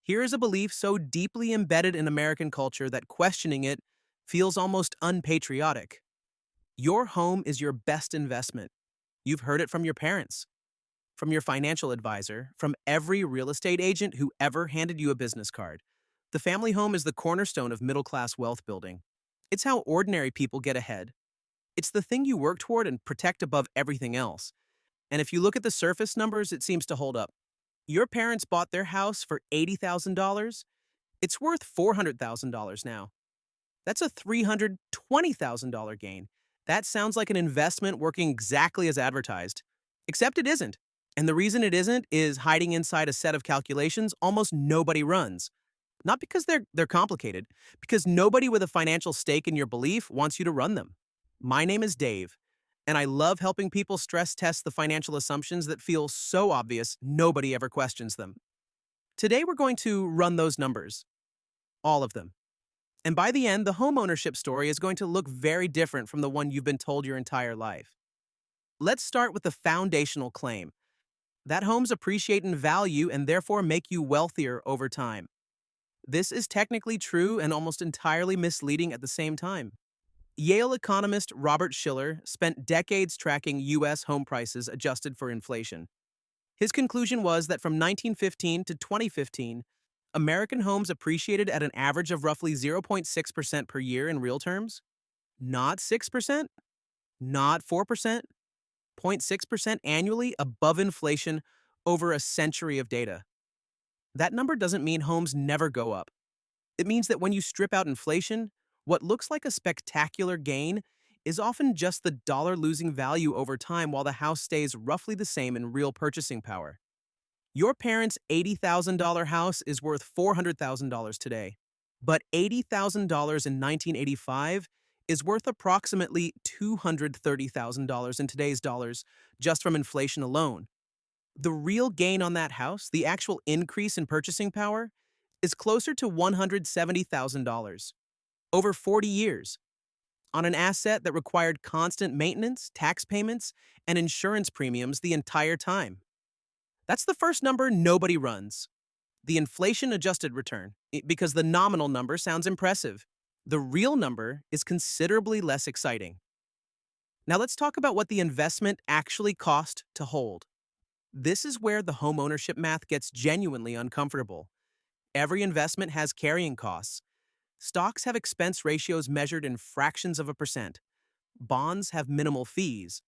Here is a belief so deeply embedded in American culture that questioning it feels almost unpatriotic. Your home is your best investment. You've heard it from your parents, from your financial advisor, from every real estate agent who ever handed you a business card. The family home is the cornerstone of middle class wealth building. It's how ordinary people get ahead. It's the thing you work toward and protect above everything else. And if you look at the surface numbers, it seems to hold up. Your parents bought their house for $80,000. It's worth $400,000 now. That's a $320,000 gain. That sounds like an investment working exactly as advertised. Except it isn't. And the reason it isn't is hiding inside a set of calculations almost nobody runs. Not because they're complicated, because nobody with a financial stake in your belief wants you to run them. My name is Dave, and I love helping people stress test the financial assumptions that feel so obvious nobody ever questions them. Today we're going to run those numbers, all of them. And by the end, the homeownership story is going to look very different from the one you've been told your entire life. Let's start with the foundational claim that homes appreciate in value and therefore make you wealthier over time. This is technically true and almost entirely misleading at the same time. Yale economist Robert Shiller spent decades tracking U.S. home prices adjusted for inflation. His conclusion was that from 1915 to 2015, American homes appreciated at an average of roughly 0.6% per year in real terms. Not 6%, not 4%, 0.6% annually above inflation over a century of data. That number doesn't mean homes never go up. It means that when you strip out inflation, what looks like a spectacular gain is often just the dollar losing value over time while the house stays roughly the same in real purchasing power. Your parents' $80,000 house is worth $400,000 today, but $80,000 in 1985 is worth approximately $230,000 in today's dollars just from inflation alone. The real gain on that house, the actual increase in purchasing power, is closer to $170,000 over 40 years on an asset that required constant maintenance, tax payments, and insurance premiums the entire time. That's the first number nobody runs, the inflation-adjusted return, because the nominal number sounds impressive. The real number is considerably less exciting. Now let's talk about what the investment actually cost to hold. This is where the homeownership math gets genuinely uncomfortable. Every investment has carrying costs. Stocks have expense ratios measured in fractions of a percent. Bonds have minimal fees.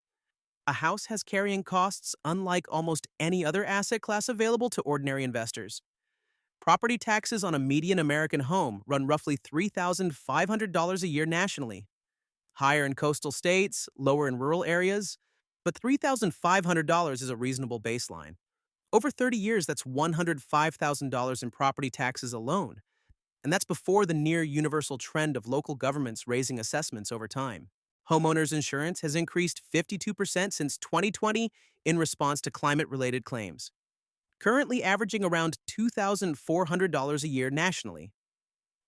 A house has carrying costs unlike almost any other asset class available to ordinary investors. Property taxes on a median American home run roughly $3,500 a year nationally. Higher in coastal states, lower in rural areas, but $3,500 is a reasonable baseline. Over 30 years, that's $105,000 in property taxes alone, and that's before the near universal trend of local governments raising assessments over time. Homeowners insurance has increased 52% since 2020 in response to climate-related claims, currently averaging around $2,400 a year nationally.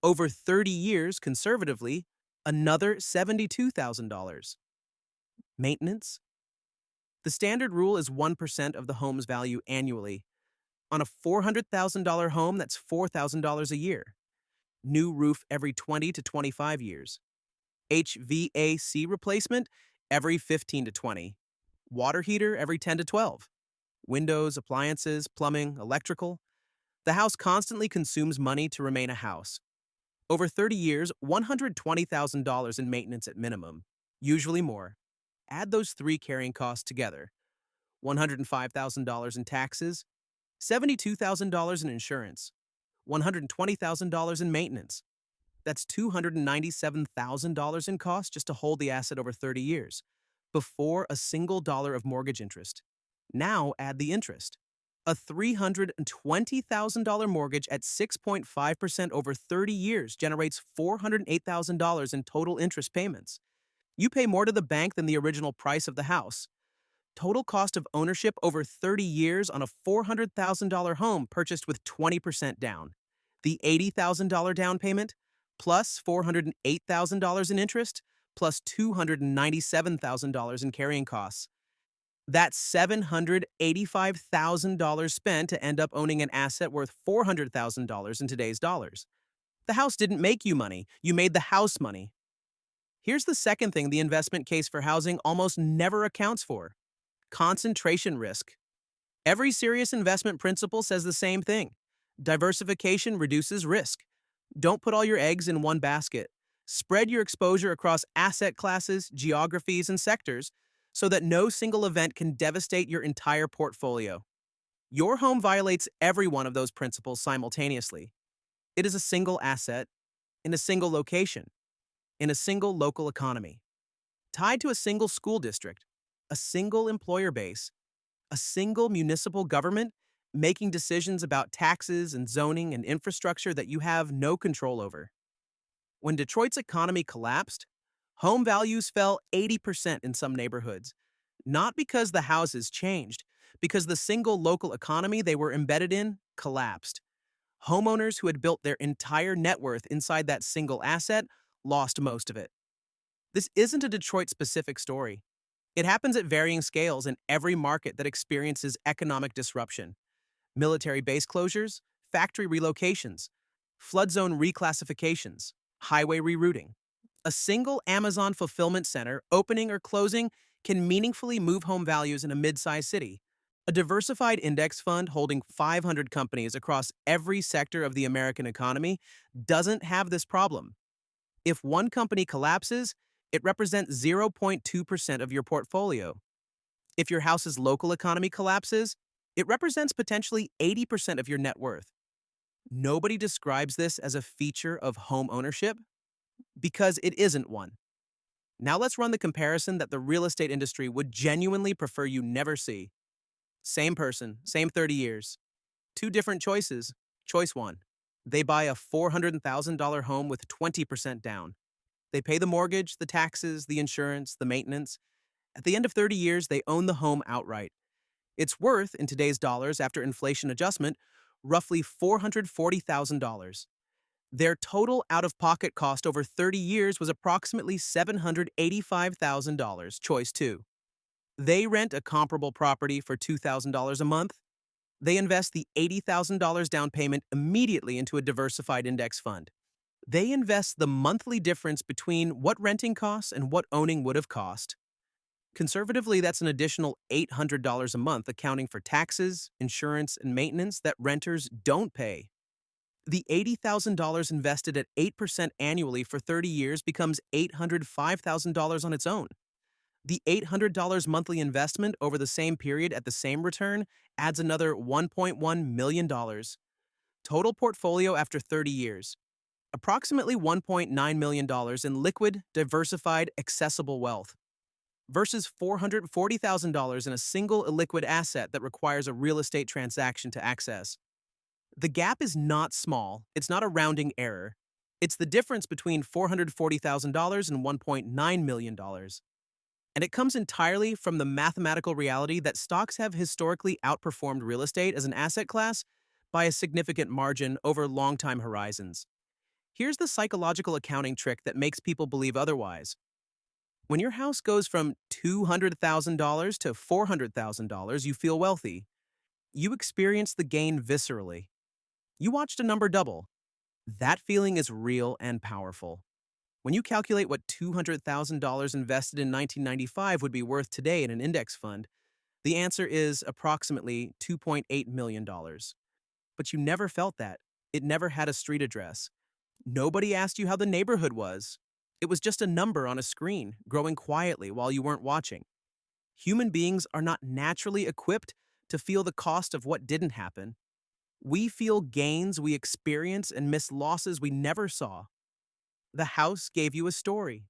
Over 30 years, conservatively, another $72,000. Maintenance? The standard rule is 1% of the home's value annually. On a $400,000 home, that's $4,000 a year. New roof every 20 to 25 years. HVAC replacement every 15 to 20. Water heater every 10 to 12. Windows, appliances, plumbing, electrical. The house constantly consumes money to remain a house. Over 30 years, $120,000 in maintenance at minimum, usually more. Add those three carrying costs together. $105,000 in taxes, $72,000 in insurance, $120,000 in maintenance. That's $297,000 in cost just to hold the asset over 30 years, before a single dollar of mortgage interest. Now add the interest. A $320,000 mortgage at 6.5% over 30 years generates $408,000 in total interest payments. You pay more to the bank than the original price of the house. Total cost of ownership over 30 years on a $400,000 home purchased with 20% down. The $80,000 down payment, plus $408,000 in interest, plus $297,000 in carrying costs. That's $785,000 spent to end up owning an asset worth $400,000 in today's dollars. The house didn't make you money, you made the house money. Here's the second thing the investment case for housing almost never accounts for: concentration risk. Every serious investment principle says the same thing: diversification reduces risk. Don't put all your eggs in one basket. Spread your exposure across asset classes, geographies, and sectors so that no single event can devastate your entire portfolio. Your home violates every one of those principles simultaneously. It is a single asset, in a single location, in a single local economy, tied to a single school district, a single employer base, a single municipal government making decisions about taxes and zoning and infrastructure that you have no control over. When Detroit's economy collapsed, home values fell 80% in some neighborhoods, not because the houses changed, because the single local economy they were embedded in collapsed. Homeowners who had built their entire net worth inside that single asset lost most of it. This isn't a Detroit specific story. It happens at varying scales in every market that experiences economic disruption: military base closures, factory relocations, flood zone reclassifications, highway rerouting. A single Amazon fulfillment center opening or closing can meaningfully move home values in a mid-sized city. A diversified index fund holding 500 companies across every sector of the American economy doesn't have this problem. If one company collapses, it represents 0.2% of your portfolio. If your house's local economy collapses, it represents potentially 80% of your net worth. Nobody describes this as a feature of home ownership because it isn't one. Now let's run the comparison that the real estate industry would genuinely prefer you never see. Same person, same 30 years. Two different choices. Choice one: they buy a $400,000 home with 20% down. They pay the mortgage, the taxes, the insurance, the maintenance. At the end of 30 years, they own the home outright. It's worth, in today's dollars after inflation adjustment, roughly $440,000. Their total out-of-pocket cost over 30 years was approximately $785,000, choice two. They rent a comparable property for $2,000 a month. They invest the $80,000 down payment immediately into a diversified index fund. They invest the monthly difference between what renting costs and what owning would have cost. Conservatively, that's an additional $800 a month, accounting for taxes, insurance, and maintenance that renters don't pay. The $80,000 invested at 8% annually for 30 years becomes $805,000 on its own. The $800 monthly investment over the same period at the same return adds another $1.1 million. Total portfolio after 30 years: approximately $1.9 million in liquid, diversified, accessible wealth, versus $440,000 in a single illiquid asset that requires a real estate transaction to access. The gap is not small, it's not a rounding error. It's the difference between $440,000 and $1.9 million. And it comes entirely from the mathematical reality that stocks have historically outperformed real estate as an asset class by a significant margin over long time horizons. Here's the psychological accounting trick that makes people believe otherwise. When your house goes from $200,000 to $400,000, you feel wealthy. You experience the gain viscerally. You watched a number double. That feeling is real and powerful. When you calculate what $200,000 invested in 1995 would be worth today in an index fund, the answer is approximately $2.8 million. But you never felt that. It never had a street address. Nobody asked you how the neighborhood was. It was just a number on a screen, growing quietly while you weren't watching. Human beings are not naturally equipped to feel the cost of what didn't happen. We feel gains we experience and miss losses we never saw. The house gave you a story.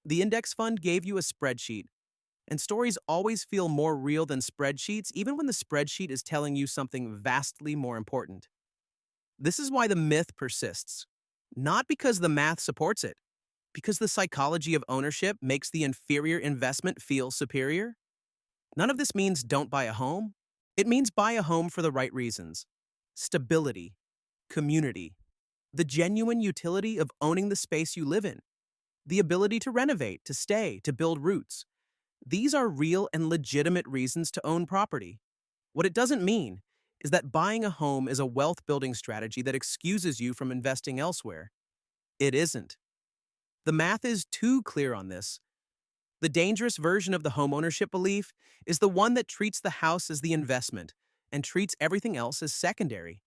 The index fund gave you a spreadsheet. And stories always feel more real than spreadsheets, even when the spreadsheet is telling you something vastly more important. This is why the myth persists. Not because the math supports it, because the psychology of ownership makes the inferior investment feel superior. None of this means don't buy a home. It means buy a home for the right reasons: stability, community, the genuine utility of owning the space you live in, the ability to renovate, to stay, to build roots. These are real and legitimate reasons to own property. What it doesn't mean is that buying a home is a wealth building strategy that excuses you from investing elsewhere. It isn't. The math is too clear on this. The dangerous version of the homeownership belief is the one that treats the house as the investment and treats everything else as secondary.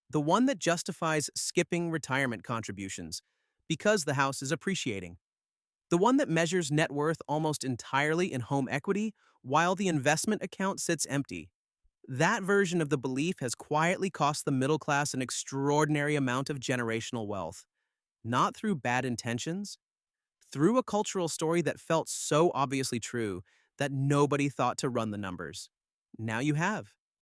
The one that justifies skipping retirement contributions because the house is appreciating. The one that measures net worth almost entirely in home equity while the investment account sits empty. That version of the belief has quietly cost the middle class an extraordinary amount of generational wealth, not through bad intentions, through a cultural story that felt so obviously true that nobody thought to run the numbers. Now you have.